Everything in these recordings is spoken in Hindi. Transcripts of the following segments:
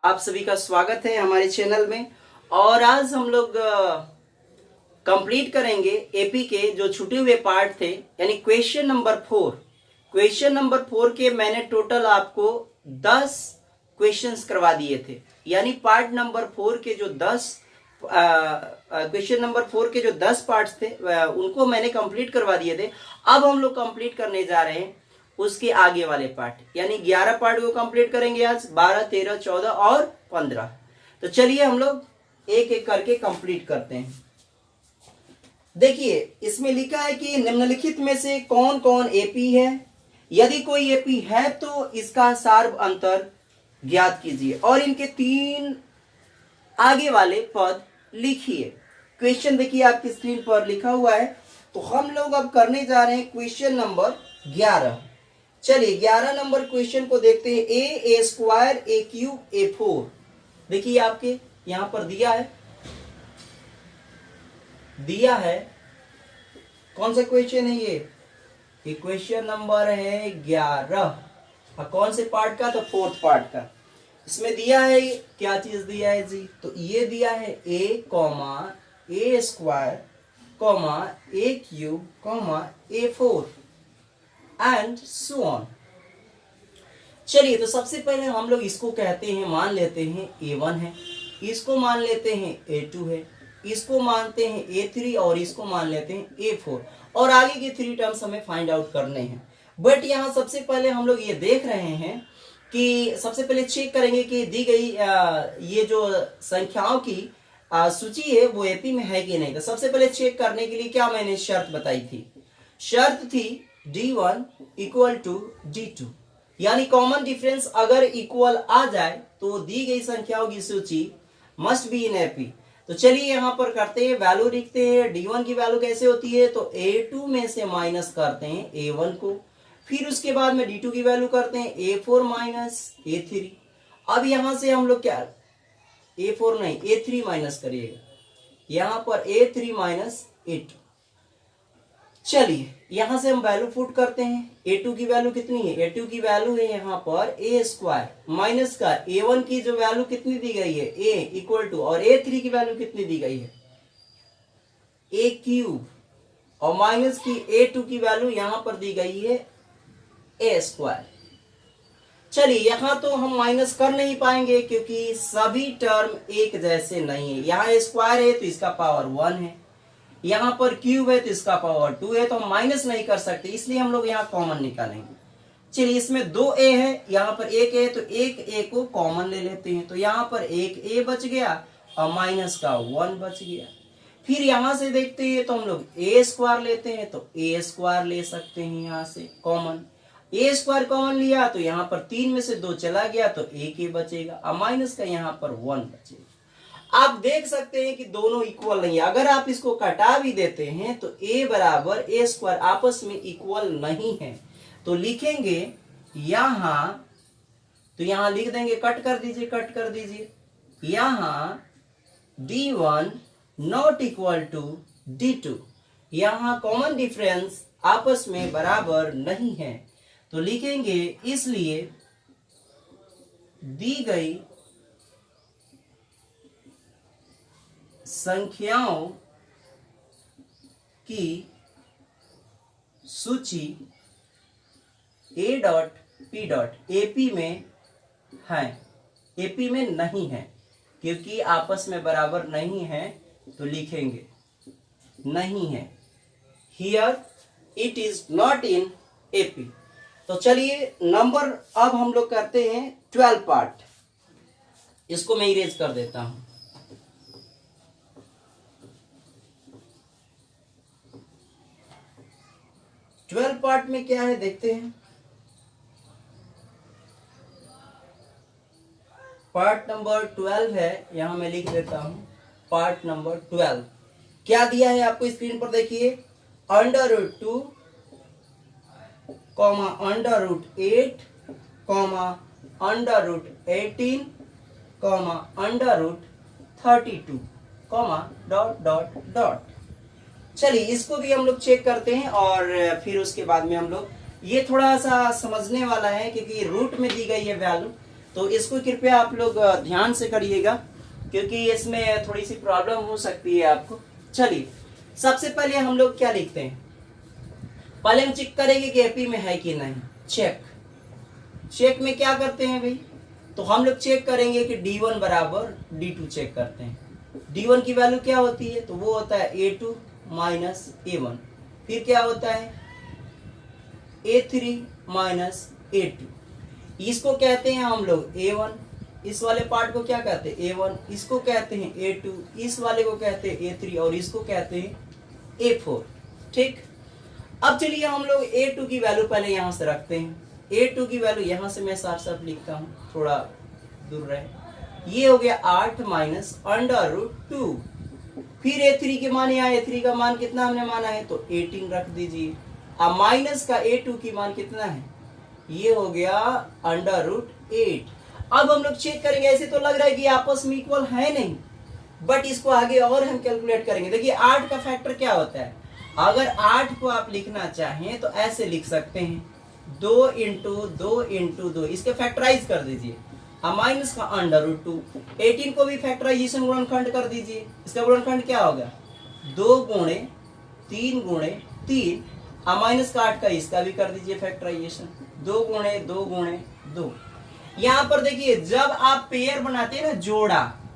आप सभी का स्वागत है हमारे चैनल में। और आज हम लोग कंप्लीट करेंगे एपी के जो छूटे हुए पार्ट थे, यानी क्वेश्चन नंबर 4। क्वेश्चन नंबर 4 के मैंने टोटल आपको 10 क्वेश्चंस करवा दिए थे, यानी पार्ट नंबर 4 के जो 10 क्वेश्चन नंबर 4 के जो 10 पार्ट्स थे उनको मैंने कंप्लीट करवा दिए थे। अब हम लोग कंप्लीट करने जा रहे हैं उसके आगे वाले पार्ट, यानी 11 पार्ट को कंप्लीट करेंगे आज, 12, 13, 14 और 15। तो चलिए हम लोग एक एक करके कंप्लीट करते हैं। देखिए इसमें लिखा है कि निम्नलिखित में से कौन कौन एपी है। यदि कोई एपी है तो इसका सार्व अंतर ज्ञात कीजिए और इनके 3 आगे वाले पद लिखिए। क्वेश्चन देखिए आपकी स्क्रीन पर लिखा हुआ है। तो हम लोग अब करने जा रहे हैं क्वेश्चन नंबर 11। चलिए 11 नंबर क्वेश्चन को देखते हैं। ए स्क्वायर ए क्यूब ए 4। देखिए आपके यहां पर दिया है कौन सा क्वेश्चन है ये क्वेश्चन नंबर है 11। कौन से पार्ट का? तो 4th पार्ट का। इसमें दिया है क्या चीज दिया है जी? तो ये दिया है A square A cube A 4 and so on. चलिए तो सबसे पहले हम लोग इसको कहते हैं, मान लेते हैं A1 है, इसको मान लेते हैं A2 है, इसको मानते हैं A3 और इसको मान लेते हैं A4 और आगे के 3 टर्म्स हमें फाइंड आउट करने हैं। बट यहाँ सबसे पहले हम लोग ये देख रहे हैं कि सबसे पहले चेक करेंगे कि दी गई ये जो संख्याओं की सूची है वो एपी में है कि नहीं। तो सबसे पहले चेक करने के लिए क्या मैंने शर्त बताई थी? शर्त थी D1 इक्वल टू D2, यानी कॉमन डिफरेंस अगर इक्वल आ जाए तो दी गई संख्याओं की सूची मस्ट बी इन एपी। तो चलिए यहां पर करते हैं, वैल्यू लिखते हैं। D1 की वैल्यू कैसे होती है? तो A2 में से माइनस करते हैं A1 को, फिर उसके बाद में D2 की वैल्यू करते हैं A4 माइनस A3। अब यहां से हम लोग क्या A4 नहीं A3 माइनस करिएगा, यहां पर A3 माइनस A2। चलिए यहां से हम वैल्यू पुट करते हैं। A2 की वैल्यू कितनी है? A2 की वैल्यू है यहां पर A स्क्वायर माइनस का A1 की जो वैल्यू कितनी दी गई है A इक्वल टू, और A3 की वैल्यू कितनी दी गई है A क्यूब, और माइनस की A2 की वैल्यू यहां पर दी गई है A स्क्वायर। चलिए यहां तो हम माइनस कर नहीं पाएंगे क्योंकि सभी टर्म एक जैसे नहीं है। यहाँ स्क्वायर है तो इसका पावर 1 है, यहां पर क्यूब है तो इसका पावर 2 है, तो हम माइनस नहीं कर सकते, इसलिए हम लोग यहाँ कॉमन निकालेंगे। चलिए इसमें 2 ए है, यहाँ पर 1 ए, तो 1 ए को कॉमन ले लेते हैं। तो यहाँ पर 1 ए बच गया और माइनस का 1 बच गया। फिर यहां से देखते हैं तो हम लोग ए स्क्वायर लेते हैं, तो ए स्क्वायर ले सकते हैं यहाँ से कॉमन। ए स्क्वायर कॉमन लिया तो यहाँ पर 3 में से 2 चला गया तो 1 ए बचेगा और माइनस का यहाँ पर 1 बचेगा। आप देख सकते हैं कि दोनों इक्वल नहीं है। अगर आप इसको कटा भी देते हैं तो a बराबर ए स्क्वायर आपस में इक्वल नहीं है, तो लिखेंगे यहां, तो यहां लिख देंगे, कट कर दीजिए यहां D1 not equal to D2, यहां कॉमन डिफरेंस आपस में बराबर नहीं है, तो लिखेंगे इसलिए दी गई संख्याओं की सूची A dot P dot AP में है, एपी में नहीं है, क्योंकि आपस में बराबर नहीं है, तो लिखेंगे नहीं है, here it is not in AP. तो चलिए नंबर अब हम लोग करते हैं 12 पार्ट। इसको मैं इरेज कर देता हूं। ट्वेल्व पार्ट में क्या है देखते हैं। पार्ट नंबर 12 है, यहां मैं लिख देता हूं पार्ट नंबर 12। क्या दिया है आपको स्क्रीन पर देखिए, √2, √8, √18, √32, डॉट डॉट डॉट। चलिए इसको भी हम लोग चेक करते हैं और फिर उसके बाद में हम लोग, ये थोड़ा सा समझने वाला है क्योंकि रूट में दी गई है वैल्यू, तो इसको कृपया आप लोग ध्यान से करिएगा, क्योंकि इसमें थोड़ी सी प्रॉब्लम हो सकती है आपको। चलिए सबसे पहले हम लोग क्या लिखते हैं, पहले हम चेक करेंगे कि एपी में है कि नहीं। चेक में क्या करते हैं भाई, तो हम लोग चेक करेंगे कि D1 बराबर D2 चेक करते हैं। D1 की वैल्यू क्या होती है, तो वो होता है A2 माइनस A1, फिर क्या होता है A3 माइनस A2, इसको कहते हैं हम लोग A1, इस वाले पार्ट को क्या कहते हैं A1, इसको कहते हैं A2, इस वाले को कहते हैं A3 और इसको कहते हैं A4। ठीक, अब चलिए हम लोग A2 की वैल्यू पहले यहां से रखते हैं। A2 की वैल्यू यहां से मैं साफ साफ लिखता हूं, थोड़ा दूर रहे, ये हो गया 8 माइनस √2। फिर A3 के मान, यहाँ A3 का मान कितना हमने माना है, तो 18 रख दीजिए। अब माइनस का A2 की मान कितना है, ये हो गया √8। अब हम लोग चेक करेंगे, ऐसे तो लग रहा है कि आपस में इक्वल है नहीं, बट इसको आगे और हम कैलकुलेट करेंगे। देखिए 8 का फैक्टर क्या होता है, अगर 8 को आप लिखना चाहें तो ऐसे लिख सकते हैं 2 इंटू 2 इंटू 2, इसके फैक्टराइज कर दीजिए। माइनस का √2, 18 को भी फैक्टराइजेशन गुणनखंड कर दीजिए। इसका गुणनखंड क्या होगा, 2 गुणे 3 गुणे 3, माइनस का 8 का इसका भी कर दीजिए फैक्टराइजेशन, 2 गुणे 2 गुणे 2। यहाँ पर देखिए जब आप पेयर बनाते हैं ना,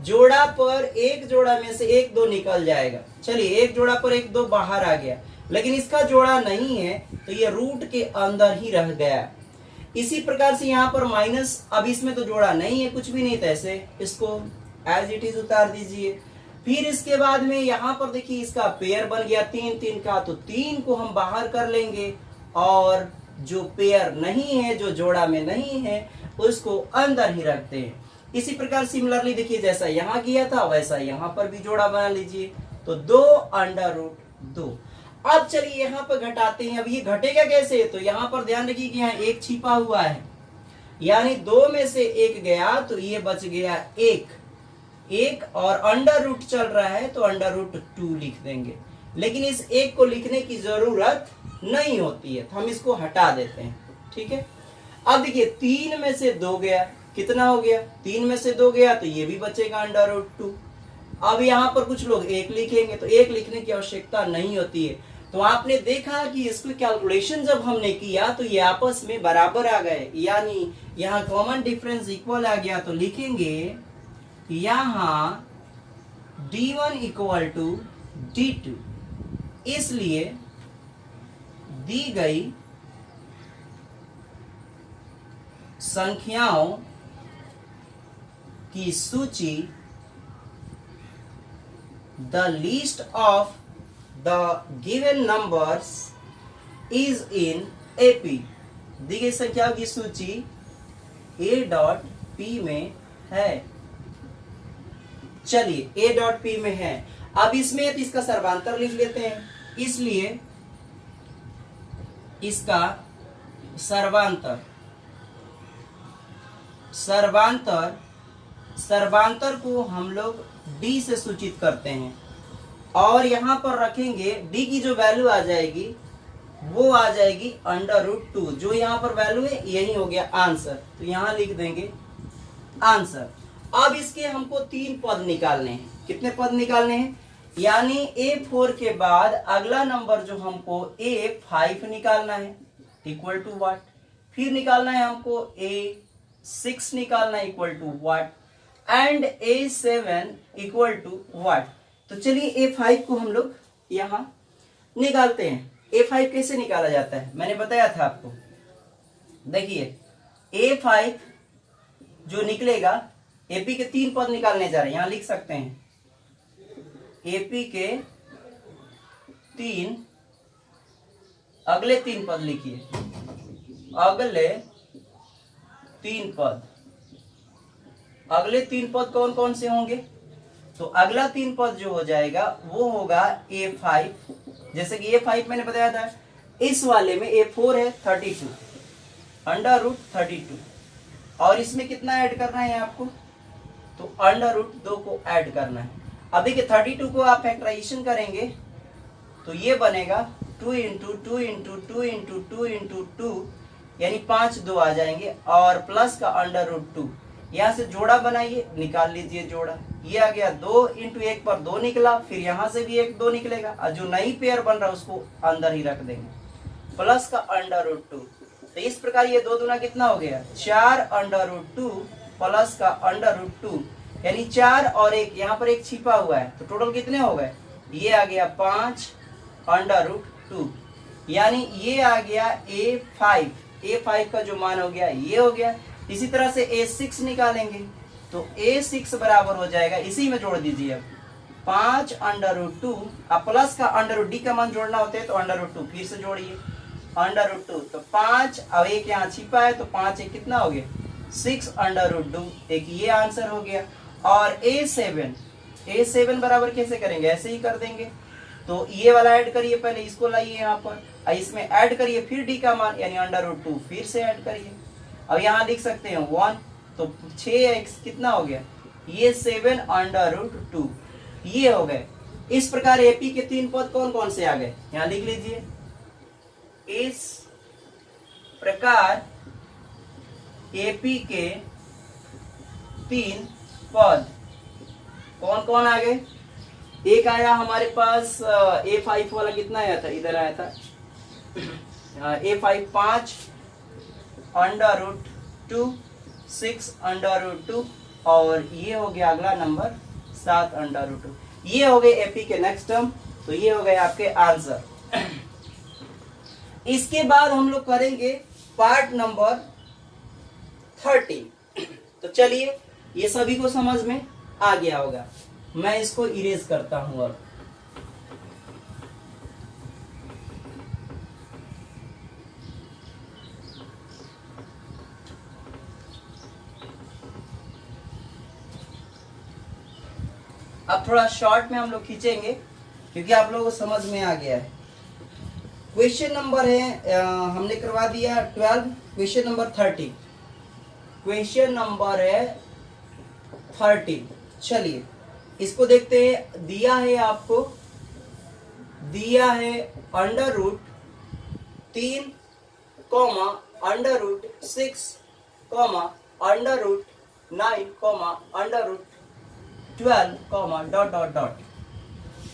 जोड़ा पर एक जोड़ा में से 1 2 निकल जाएगा। चलिए एक जोड़ा पर 1 2 बाहर आ गया, लेकिन इसका जोड़ा नहीं है तो ये रूट के अंदर ही रह गया। इसी प्रकार से यहाँ पर माइनस, अब इसमें तो जोड़ा नहीं है, कुछ भी नहीं था, ऐसे इसको एज इट इज उतार दीजिए। फिर इसके बाद में यहाँ पर देखिए इसका पेयर बन गया 3 3 का, तो 3 को हम बाहर कर लेंगे और जो पेयर नहीं है, जो जोड़ा में नहीं है, उसको अंदर ही रखते हैं। इसी प्रकार सिमिलरली देखिए जैसा यहाँ किया था वैसा यहाँ पर भी जोड़ा बना लीजिए, तो 2 √2। अब चलिए यहाँ पर घटाते हैं। अब ये घटेगा कैसे, तो यहाँ पर ध्यान रखिए कि यहाँ 1 छिपा हुआ है, यानी 2 में से 1 गया तो ये बच गया 1 और √, चल रहा है तो √2 लिख देंगे। लेकिन इस 1 को लिखने की जरूरत नहीं होती है, तो हम इसको हटा देते हैं। ठीक है, अब देखिए 3 में से 2 गया, कितना हो गया, 3 में से 2 गया तो ये भी बचेगा √2। अब यहाँ पर कुछ लोग 1 लिखेंगे, तो 1 लिखने की आवश्यकता नहीं होती है। तो आपने देखा कि इसको कैलकुलेशन जब हमने किया तो ये आपस में बराबर आ गए, यानी यहाँ कॉमन डिफरेंस इक्वल आ गया। तो लिखेंगे यहाँ D1 इक्वल टू D2, इसलिए दी गई संख्याओं की सूची the list of the given numbers is in AP। दी गई संख्याओं की सूची A.P में है। चलिए A.P में है। अब इसमें तो इसका सर्वांतर लिख लेते हैं, इसलिए इसका सर्वांतर को हम लोग D से सूचित करते हैं और यहां पर रखेंगे D की जो वैल्यू आ जाएगी वो आ जाएगी √2। जो यहां पर वैल्यू है यही हो गया आंसर, तो यहां लिख देंगे आंसर। अब इसके हमको 3 पद निकालने हैं। कितने पद निकालने हैं, यानी A4 के बाद अगला नंबर जो हमको A5 निकालना है इक्वल टू व्हाट, फिर निकालना है हमको A6 निकालना है equal to what, and A7 equal to what. तो चलिए A5 को हम लोग यहां निकालते हैं। A5 कैसे निकाला जाता है मैंने बताया था आपको। देखिए A5 जो निकलेगा, AP के 3 पद निकालने जा रहे हैं, यहां लिख सकते हैं AP के 3, अगले 3 पद लिखिए, अगले 3 पद। अगले 3 पद कौन कौन से होंगे, तो अगला 3 पद जो हो जाएगा वो होगा A5। जैसे कि A5 मैंने बताया था, इस वाले में A4 है 32 √32, और इसमें कितना ऐड करना है आपको, तो √2 को ऐड करना है। अब देखिए 32 को आप फैक्टराइजेशन करेंगे तो ये बनेगा 2 इंटू 2 इंटू 2 इंटू 2 इंटू 2, यानी 5 2 आ जाएंगे और प्लस का √2, यहाँ से जोड़ा बनाइए, निकाल लीजिए जोड़ा। ये आ गया 2 इंटू 1 पर 2 निकला, फिर यहाँ से भी 1 2 निकलेगा, और जो नई पेयर बन रहा है उसको अंदर ही रख देंगे, प्लस का अंडर रूट 2। तो इस प्रकार ये 2 दूना कितना हो गया 4 अंडर रूट 2 प्लस का अंडर रूट 2, यानी 4 और 1, यहाँ पर 1 छिपा हुआ है, तो टोटल कितने हो गए, ये आ गया 5 अंडर रूट 2, यानी ये आ गया A5 का जो मान हो गया ये हो गया। इसी तरह से A6 निकालेंगे, तो A6 बराबर हो जाएगा, इसी में जोड़ दीजिए अब 5 अंडर रूट 2, अब प्लस का अंडर रूट का मान जोड़ना होता है तो अंडर रूट 2 फिर से जोड़िए, अंडर रूट 2, तो 5, अब 1 यहाँ छिपा है तो 5 1 कितना हो गया 6 अंडर रूट 2, एक ये आंसर हो गया। और A7 बराबर कैसे करेंगे, ऐसे ही कर देंगे, तो ये वाला ऐड करिए, पहले इसको लाइए यहाँ पर, इसमें ऐड करिए, फिर डी का मान यानी अंडर रूट 2 फिर से ऐड करिए। अब यहाँ लिख सकते हैं 1, तो 6x कितना हो गया, ये 7 अंडर रूट 2, ये हो गए। इस प्रकार एपी के 3 पद कौन कौन से आ गए, यहाँ लिख लीजिए। इस प्रकार एपी के 3 पद कौन कौन आ गए, एक आया हमारे पास A5 वाला, कितना आया था, इधर आया था A5 5 under root 2 6 under root 2, और ये हो गया अगला नंबर 7 अंडर रूट 2, ये हो गए एपी के नेक्स्ट टर्म, तो ये हो गए आपके आंसर। इसके बाद हम लोग करेंगे पार्ट नंबर 13। तो चलिए, ये सभी को समझ में आ गया होगा, मैं इसको इरेज करता हूं। अब थोड़ा शॉर्ट में हम लोग खींचेंगे क्योंकि आप लोगों को समझ में आ गया है। क्वेश्चन नंबर है हमने करवा दिया 12, क्वेश्चन नंबर 13, क्वेश्चन नंबर है 13। चलिए इसको देखते हैं। दिया है आपको, दिया है under root 3 comma under root 6 comma under root 9 comma under root 12 comma dot dot dot.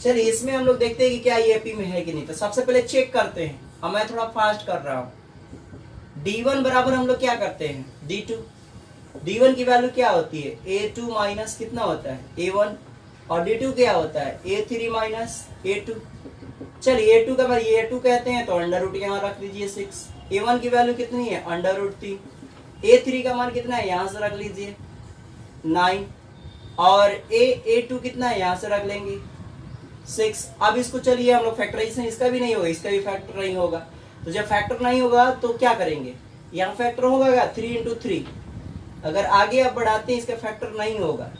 चलिए इसमें हम लोग देखते हैं कि क्या ये एपी में है कि नहीं। तो सबसे पहले चेक करते हैं, अब मैं थोड़ा फास्ट कर रहा हूं। D1 बराबर हम लोग क्या करते हैं D2, D1 की वैल्यू क्या होती है A2 माइनस कितना होता है A1, और D2 क्या होता है A3 माइनस A2। चलिए A2 का ये A2 कहते हैं, तो अंडर रूट यहाँ रख लीजिए 6। A1 की वैल्यू कितनी है अंडर रूट 3, A3 का मान कितना है यहाँ से रख लीजिए 9, और A2 कितना है यहाँ से रख लेंगे 6। अब इसको चलिए हम लोग फैक्टराइजेशन, इसका भी नहीं होगा, इसका भी फैक्टर नहीं होगा। तो जब फैक्टर नहीं होगा तो क्या करेंगे, यहाँ फैक्टर होगा क्या 3 इंटू 3, अगर आगे आप बढ़ाते हैं इसका फैक्टर नहीं होगा,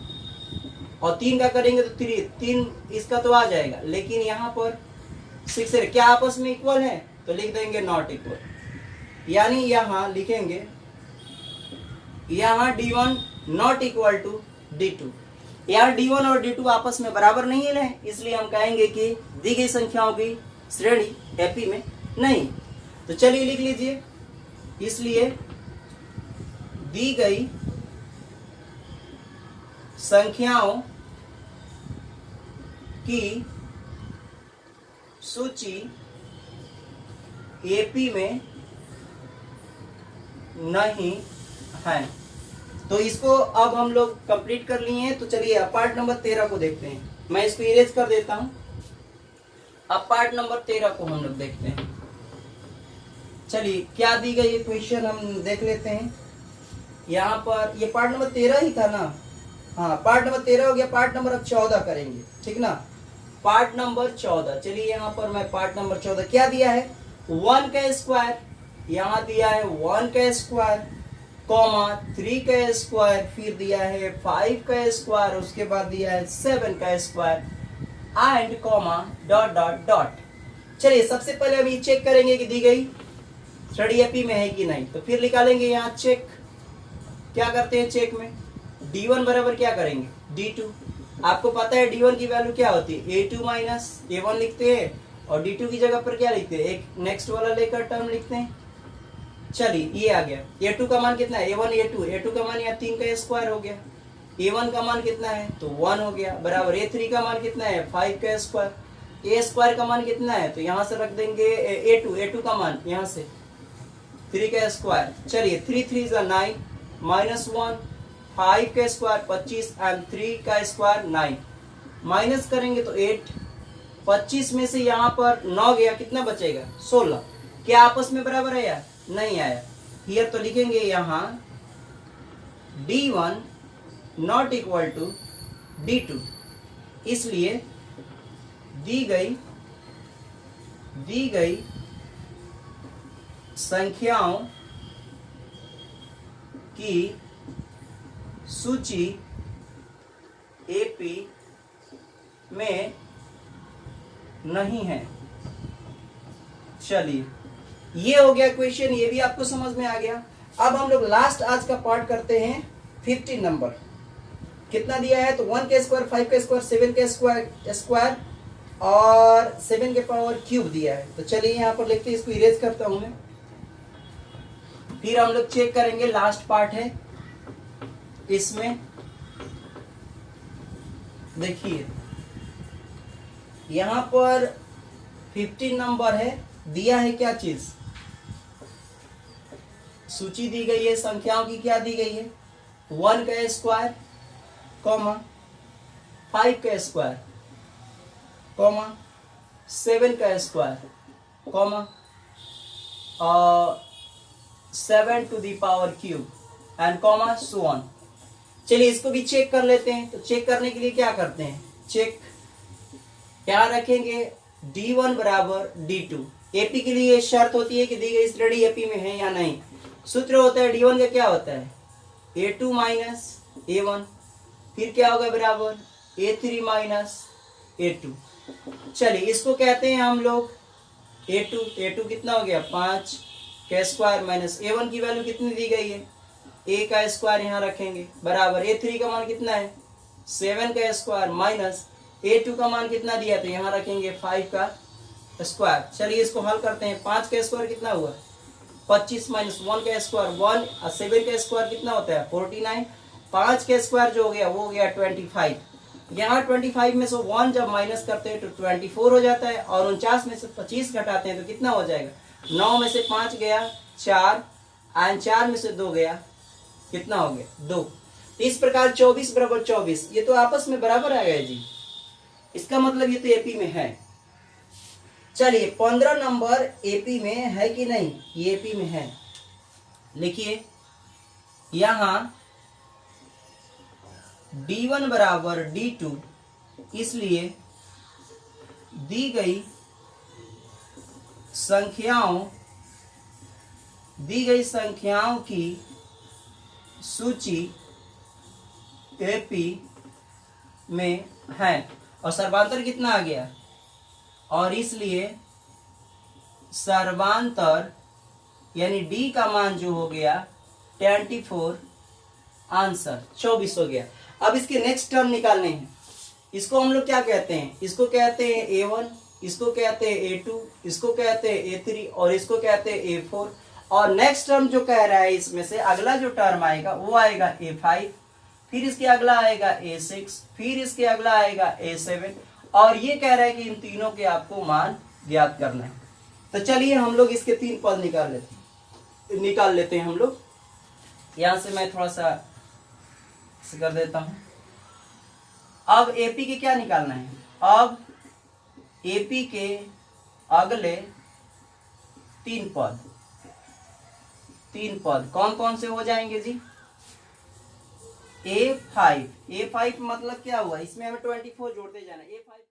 और 3 का करेंगे तो 3 इसका तो आ जाएगा, लेकिन यहाँ पर 6 है, क्या आपस में इक्वल है, तो लिख देंगे नॉट इक्वल, यानी यहाँ लिखेंगे यहाँ D1 not equal to D2। यार D1 और D2 आपस में बराबर नहीं है, इसलिए हम कहेंगे कि दी गई संख्याओं की श्रेणी एपी में नहीं। तो चलिए लिख लीजिए, इसलिए दी गई संख्याओं की सूची एपी में नहीं है। तो इसको अब हम लोग कंप्लीट कर लिए हैं। तो चलिए पार्ट नंबर 13 को देखते हैं, मैं इसको इरेज कर देता हूं। अब पार्ट नंबर 13 को हम लोग देखते हैं। चलिए क्या दी गई ये क्वेश्चन हम देख लेते हैं। यहाँ पर ये पार्ट नंबर 13 ही था ना, हाँ पार्ट नंबर 13 हो गया। पार्ट नंबर अब 14 करेंगे, ठीक ना, पार्ट नंबर 14। चलिए यहाँ पर मैं पार्ट नंबर 14 क्या दिया है 1 का स्क्वायर, यहाँ दिया है 1 का स्क्वायर कॉमा 3 का स्क्वायर, फिर दिया है 5 का स्क्वायर, उसके बाद दिया है 7 का square and comma dot dot dot. चलिए सबसे पहले हम ये चेक करेंगे कि दी गई श्रेणी एपी में है कि नहीं। तो फिर निकालेंगे यहाँ चेक, क्या करते हैं चेक में D1 बराबर क्या करेंगे D2। आपको पता है D1 की वैल्यू क्या होती है A2 माइनस A1 लिखते हैं, और D2 की जगह पर क्या लिखते हैं एक नेक्स्ट वाला लेकर टर्म लिखते हैं। चलिए ये आ गया। a2 का मान कितना है, a1 a2 का मान यहाँ 3 का स्क्वायर हो गया। a1 का मान कितना है तो 1 हो गया, बराबर a3 का मान कितना है 5 का स्क्वायर। a स्क्वायर का मान कितना है तो यहाँ से रख देंगे a2 का मान यहाँ से 3 का स्क्वायर। चलिए 3 3 9 -1 5 का स्क्वायर 25 एंड 3 का स्क्वायर 9 माइनस करेंगे तो 8। 25 में से यहाँ पर 9 गया, कितना बचेगा 16। क्या आपस में बराबर है या नहीं आया। हियर तो लिखेंगे यहाँ d1 not equal to d2, इसलिए दी गई संख्याओं की सूची एपी में नहीं है। चलिए ये हो गया क्वेश्चन, ये भी आपको समझ में आ गया। अब हम लोग लास्ट आज का पार्ट करते हैं 15 नंबर। कितना दिया है तो 1 का स्क्वायर 5 का स्क्वायर 7 का स्क्वायर और 7 के पावर क्यूब दिया है। तो चलिए यहाँ पर लिखते इसको इरेज करता हूं मैं, फिर हम लोग चेक करेंगे। लास्ट पार्ट है इसमें, देखिए यहां पर 15 नंबर है, दिया है क्या चीज, सूची दी गई है संख्याओं की। क्या दी गई है 1 का स्क्वायर कॉमा 5 का स्क्वायर कॉमा 7 का square comma 7 to the power cube and comma so on. चलिए इसको भी चेक कर लेते हैं। तो चेक करने के लिए क्या करते हैं, चेक क्या रखेंगे d1 बराबर d2। एपी के लिए शर्त होती है कि दी गई श्रेणी एपी में है या नहीं। सूत्र होता है d1 का क्या होता है a2 माइनस a1, फिर क्या होगा बराबर a3 माइनस a2। चलिए इसको कहते हैं हम लोग a2 कितना हो गया 5 का स्क्वायर माइनस a1 की वैल्यू कितनी दी गई है a का स्क्वायर यहाँ रखेंगे, बराबर a3 का मान कितना है 7 का स्क्वायर माइनस a2 का मान कितना दिया तो यहाँ रखेंगे 5 का स्क्वायर। चलिए इसको हल करते हैं। 5 का स्क्वायर कितना हुआ 25 माइनस 1 का स्क्वायर 1 और 7 का स्क्वायर कितना होता है 49। 5 का स्क्वायर जो हो गया वो हो गया 25। यहाँ 25 में से 1 जब माइनस करते हैं तो 24 हो जाता है, और 49 में से 25 घटाते हैं तो कितना हो जाएगा 9 में से 5 गया 4 एंड 4 में से 2 गया कितना हो गया 2। इस प्रकार 24 बराबर 24, ये तो आपस में बराबर आ गया जी। इसका मतलब ये तो एपी में है। चलिए 15 नंबर एपी में है कि नहीं, ये एपी में है। लिखिए यहां d1 बराबर d2, इसलिए दी गई संख्याओं की सूची एपी में है। और सर्वांतर कितना आ गया, और इसलिए सर्वांतर यानी डी का मान जो हो गया 24, आंसर 24 हो गया। अब इसके नेक्स्ट टर्म निकालने हैं। इसको हम लोग क्या कहते हैं, इसको कहते हैं a1, इसको कहते हैं a2, इसको कहते हैं a3 और इसको कहते हैं a4। और नेक्स्ट टर्म जो कह रहा है इसमें से अगला जो टर्म आएगा वो आएगा a5, फिर इसके अगला आएगा a6, फिर इसके अगला आएगा a7, और ये कह रहा है कि इन तीनों के आपको मान ज्ञात करना है। तो चलिए हम लोग इसके 3 पद निकाल लेते हैं हम लोग। यहां से मैं थोड़ा सा कर देता हूं। अब एपी के क्या निकालना है, अब एपी के अगले 3 पद कौन कौन से हो जाएंगे जी। A5 मतलब क्या हुआ, इसमें हमें 24 जोड़ते जाना। A5